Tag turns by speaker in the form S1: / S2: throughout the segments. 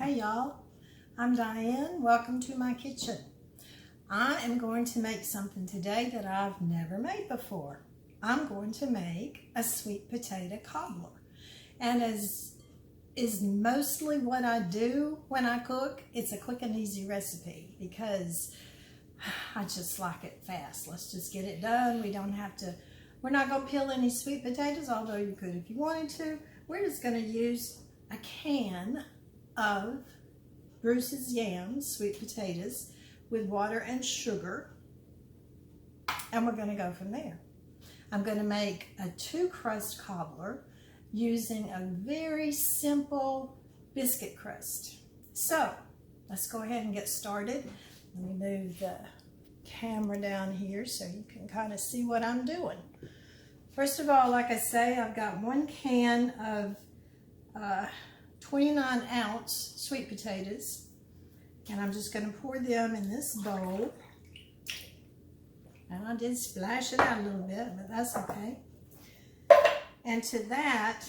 S1: Hey y'all, I'm Diane. Welcome to my kitchen. I am going to make something today that I've never made before. I'm going to make a sweet potato cobbler. And as is mostly what I do when I cook, it's a quick and easy recipe because I just like it fast. Let's just get it done. We're not going to peel any sweet potatoes, although you could if you wanted to. We're just going to use a can of Bruce's yams, sweet potatoes, with water and sugar, and we're going to go from there. I'm going to make a 2-crust cobbler using a very simple biscuit crust. So let's go ahead and get started. Let me move the camera down here so you can kind of see what I'm doing. First of all, like I say, I've got 1 can of 29-ounce sweet potatoes, and I'm just going to pour them in this bowl. And I did splash it out a little bit, but that's okay. And to that,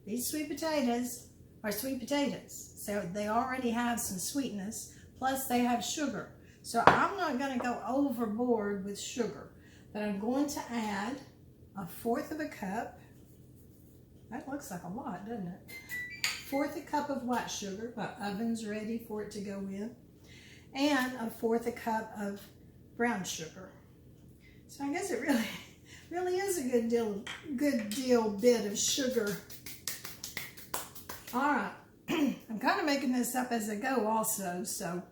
S1: these sweet potatoes are sweet potatoes, so they already have some sweetness, plus they have sugar. So I'm not going to go overboard with sugar, but I'm going to add 1/4 of a cup. That looks like a lot, doesn't it? 1/4 cup of white sugar. My oven's ready for it to go in. And 1/4 cup of brown sugar. So I guess it really is a good deal bit of sugar. All right, I'm kind of making this up as I go also, so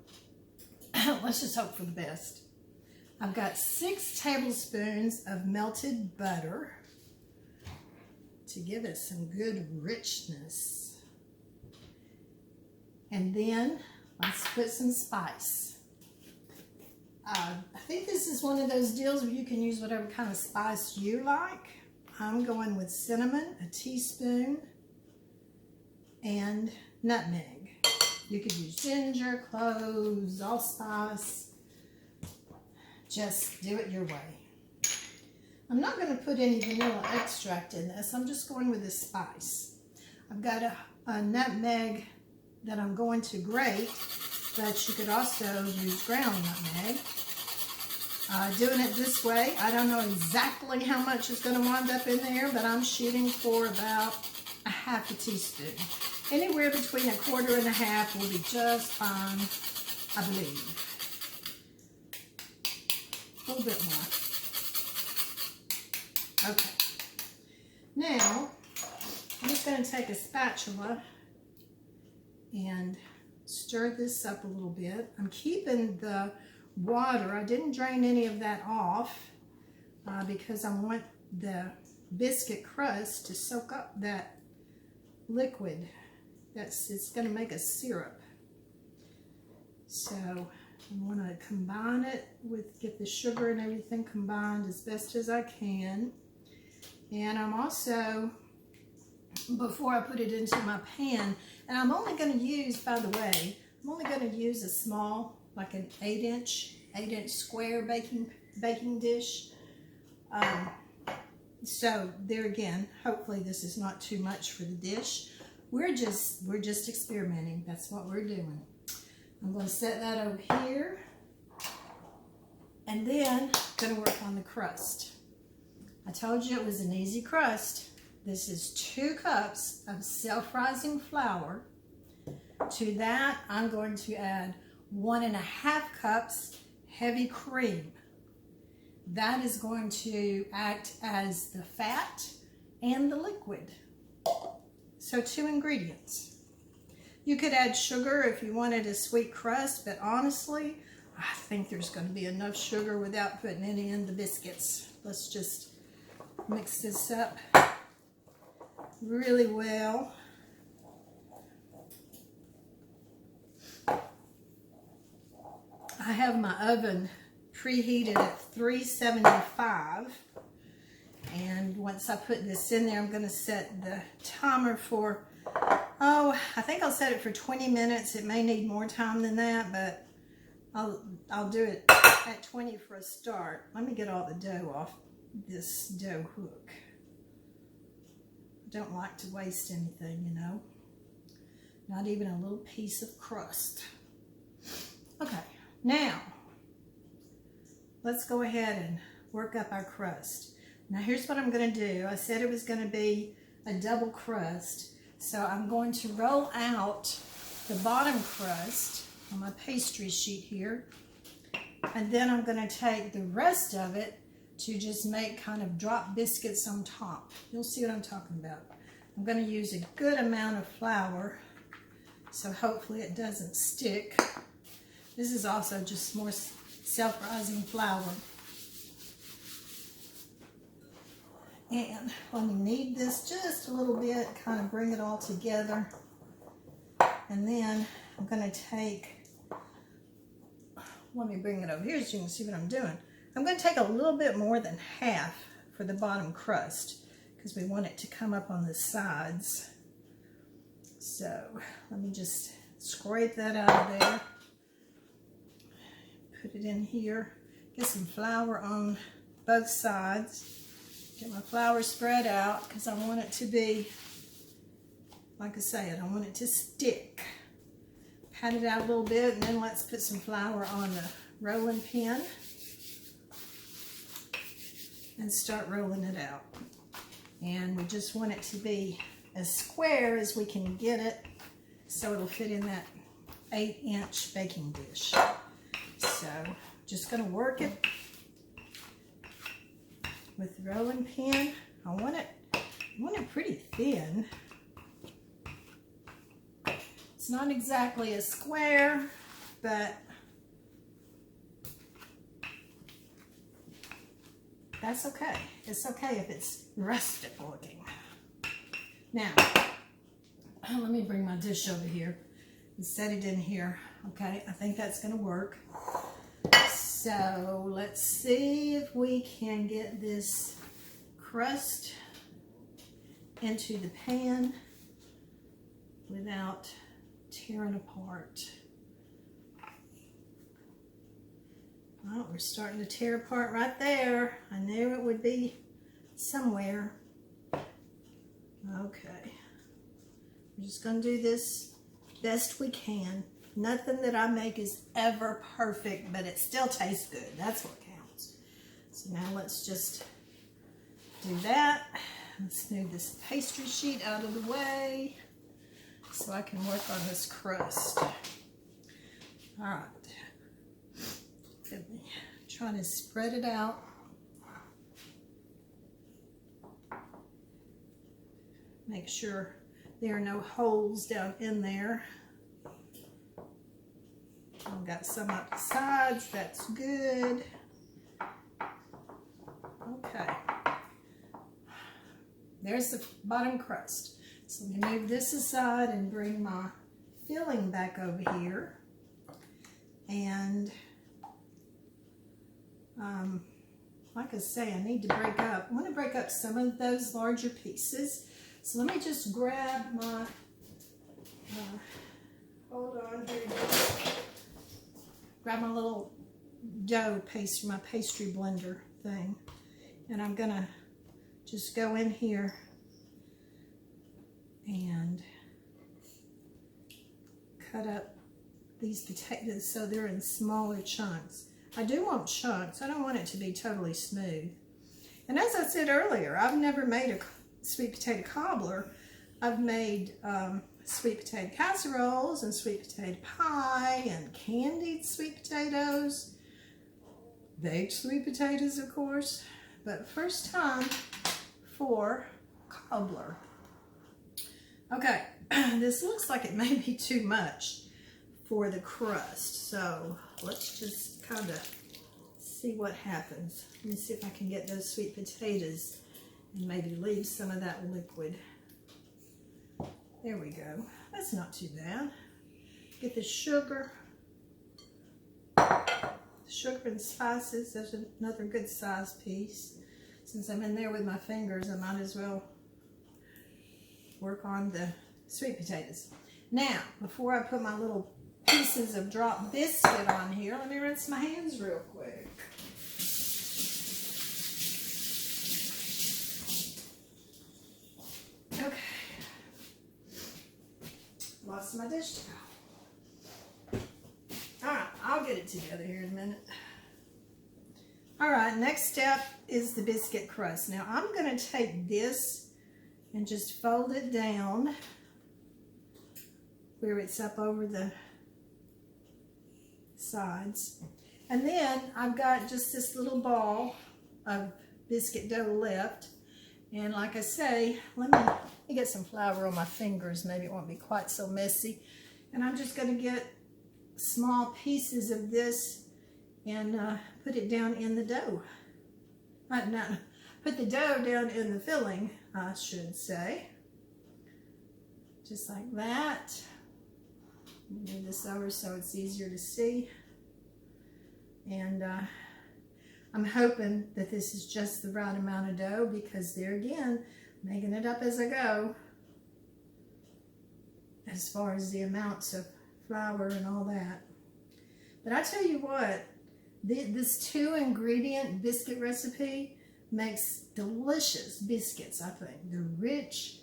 S1: let's just hope for the best. I've got 6 tablespoons of melted butter to give it some good richness. And then let's put some spice. I think this is one of those deals where you can use whatever kind of spice you like. I'm going with cinnamon, a teaspoon, and nutmeg. You could use ginger, cloves, allspice. Just do it your way. I'm not going to put any vanilla extract in this. I'm just going with the spice. I've got a nutmeg that I'm going to grate, but you could also use ground nutmeg. Doing it this way, I don't know exactly how much is going to wind up in there, but I'm shooting for about 1/2 teaspoon. Anywhere between 1/4 and 1/2 will be just fine, I believe. A little bit more. Okay. Now, I'm just going to take a spatula and stir this up a little bit. I'm keeping the water. I didn't drain any of that off because I want the biscuit crust to soak up that liquid. It's going to make a syrup. So I want to combine it get the sugar and everything combined as best as I can. And I'm also, before I put it into my pan, and I'm only going to use, by the way, I'm only going to use a small, like an 8-inch square baking dish. So there again, hopefully this is not too much for the dish. We're just experimenting. That's what we're doing. I'm going to set that over here, and then I'm going to work on the crust. I told you it was an easy crust. This is 2 cups of self-rising flour. To that, I'm going to add 1.5 cups heavy cream. That is going to act as the fat and the liquid. So 2 ingredients. You could add sugar if you wanted a sweet crust, but honestly, I think there's going to be enough sugar without putting any in the biscuits. Let's just mix this up really well. I have my oven preheated at 375, and once I put this in there, I'm going to set the timer for, I think I'll set it for 20 minutes. It may need more time than that, but I'll do it at 20 for a start. Let me get all the dough off this dough hook. I don't like to waste anything, you know. Not even a little piece of crust. Okay, now let's go ahead and work up our crust. Now here's what I'm going to do. I said it was going to be a double crust, so I'm going to roll out the bottom crust on my pastry sheet here, and then I'm going to take the rest of it to just make kind of drop biscuits on top. You'll see what I'm talking about. I'm going to use a good amount of flour, so hopefully it doesn't stick. This is also just more self-rising flour. And when you knead this just a little bit, kind of bring it all together. And then I'm going to take, let me bring it over here so you can see what I'm doing. I'm going to take a little bit more than half for the bottom crust because we want it to come up on the sides. So let me just scrape that out of there. Put it in here. Get some flour on both sides. Get my flour spread out because I want it to be, like I said, I want it to stick. Pat it out a little bit, and then let's put some flour on the rolling pin and start rolling it out. And we just want it to be as square as we can get it so it'll fit in that 8-inch baking dish. So just going to work it with the rolling pin. I want it pretty thin. It's not exactly a square, but that's okay. It's okay if it's rustic looking. Now, let me bring my dish over here and set it in here. Okay, I think that's going to work. So let's see if we can get this crust into the pan without tearing apart. Oh, we're starting to tear apart right there. I knew it would be somewhere. Okay. We're just going to do this best we can. Nothing that I make is ever perfect, but it still tastes good. That's what counts. So now let's just do that. Let's move this pastry sheet out of the way so I can work on this crust. All right. Let me try to spread it out. Make sure there are no holes down in there. I've got some up the sides, that's good. Okay. There's the bottom crust. So let me move this aside and bring my filling back over here. And like I say, I need to break up. I want to break up some of those larger pieces. So let me just grab my, hold on here. Grab my little dough paste, my pastry blender thing. And I'm gonna just go in here and cut up these potatoes so they're in smaller chunks. I do want chunks. I don't want it to be totally smooth. And as I said earlier, I've never made a sweet potato cobbler. I've made sweet potato casseroles and sweet potato pie and candied sweet potatoes, baked sweet potatoes, of course, but first time for cobbler. Okay, this looks like it may be too much for the crust, so let's just kind of see what happens. Let me see if I can get those sweet potatoes and maybe leave some of that liquid. There we go. That's not too bad. Get the sugar. Sugar and spices. There's another good size piece. Since I'm in there with my fingers, I might as well work on the sweet potatoes. Now, before I put my little pieces of drop biscuit on here, let me rinse my hands real quick. lost my dish towel. All right, I'll get it together here in a minute. All right, next step is the biscuit crust. Now I'm going to take this and just fold it down where it's up over the sides. And then I've got just this little ball of biscuit dough left. And like I say, let me get some flour on my fingers. Maybe it won't be quite so messy. And I'm just going to get small pieces of this and put it down in the dough. No, put the dough down in the filling, I should say. Just like that. Move this over so it's easier to see. And I'm hoping that this is just the right amount of dough, because there again, making it up as I go as far as the amounts of flour and all that. But I tell you what, this 2-ingredient biscuit recipe makes delicious biscuits, I think. They're rich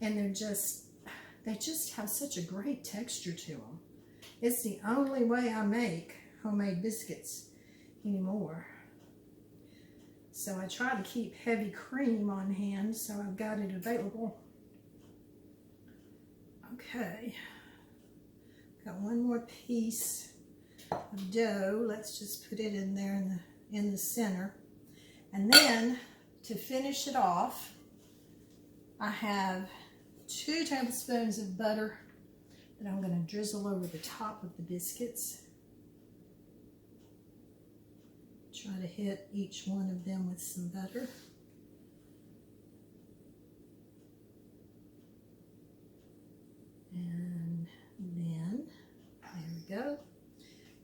S1: and they just have such a great texture to them. It's the only way I make homemade biscuits anymore. So I try to keep heavy cream on hand, so I've got it available. Okay, got one more piece of dough. Let's just put it in there in the center. And then to finish it off, I have 2 tablespoons of butter that I'm going to drizzle over the top of the biscuits. Try to hit each one of them with some butter. And then, there we go.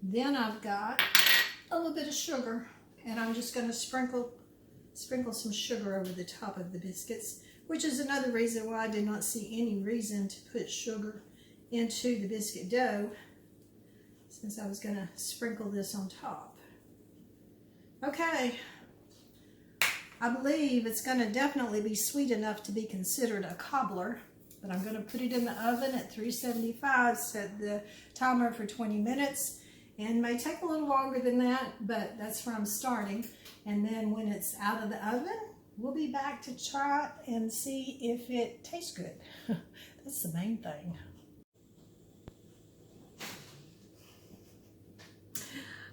S1: Then I've got a little bit of sugar, and I'm just going to sprinkle some sugar over the top of the biscuits, which is another reason why I did not see any reason to put sugar into the biscuit dough, since I was going to sprinkle this on top. Okay, I believe it's going to definitely be sweet enough to be considered a cobbler, but I'm going to put it in the oven at 375, set the timer for 20 minutes, and may take a little longer than that, but that's where I'm starting. And then when it's out of the oven, we'll be back to try it and see if it tastes good. That's the main thing.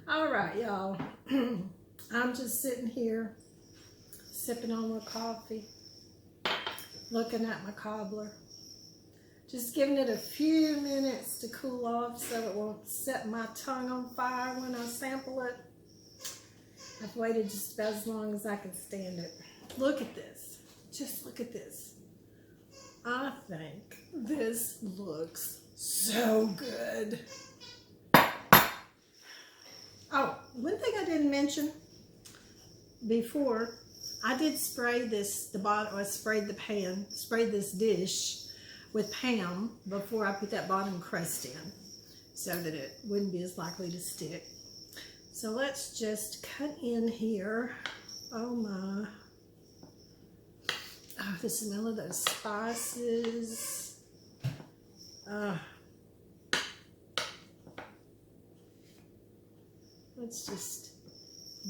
S1: All right, y'all. I'm just sitting here sipping on my coffee, looking at my cobbler, just giving it a few minutes to cool off so it won't set my tongue on fire when I sample it. I've waited just about as long as I can stand it. Look at this. Just look at this. I think this looks so good. Oh, one thing I didn't mention before, I did spray this, sprayed this dish with Pam before I put that bottom crust in, so that it wouldn't be as likely to stick. So let's just cut in here. Oh my. Oh, the smell of those spices. Let's just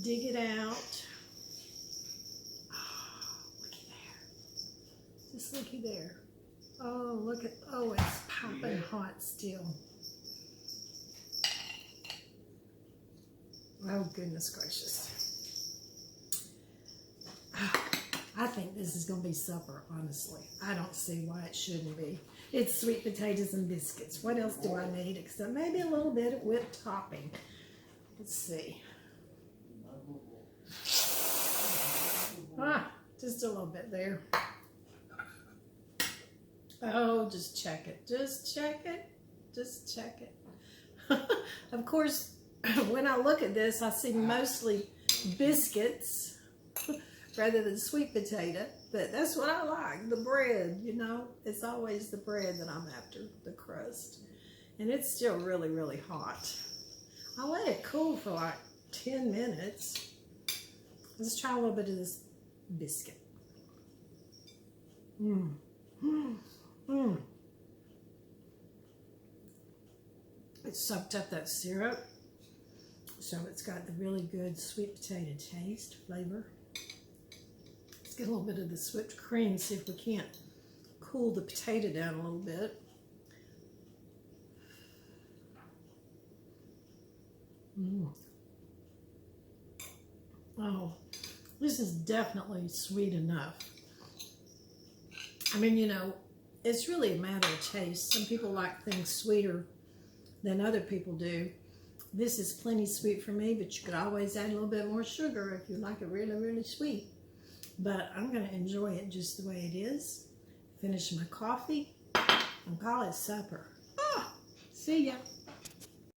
S1: dig it out. Oh, looky there. Just looky there. Oh, look at, oh, it's popping hot still. Oh, goodness gracious. Oh, I think this is going to be supper, honestly. I don't see why it shouldn't be. It's sweet potatoes and biscuits. What else do I need except maybe a little bit of whipped topping? Let's see. Just a little bit there. Oh, just check it. Just check it. Just check it. Of course, when I look at this, I see mostly biscuits rather than sweet potato. But that's what I like, the bread, you know. It's always the bread that I'm after, the crust. And it's still really, really hot. I let it cool for like 10 minutes. Let's try a little bit of this biscuit. It soaked up that syrup, so it's got the really good sweet potato taste, flavor. Let's get a little bit of this whipped cream, see if we can't cool the potato down a little bit. Oh, this is definitely sweet enough. I mean, you know, it's really a matter of taste. Some people like things sweeter than other people do. This is plenty sweet for me, but you could always add a little bit more sugar if you like it really, really sweet. But I'm going to enjoy it just the way it is. Finish my coffee and call it supper. Ah, see ya.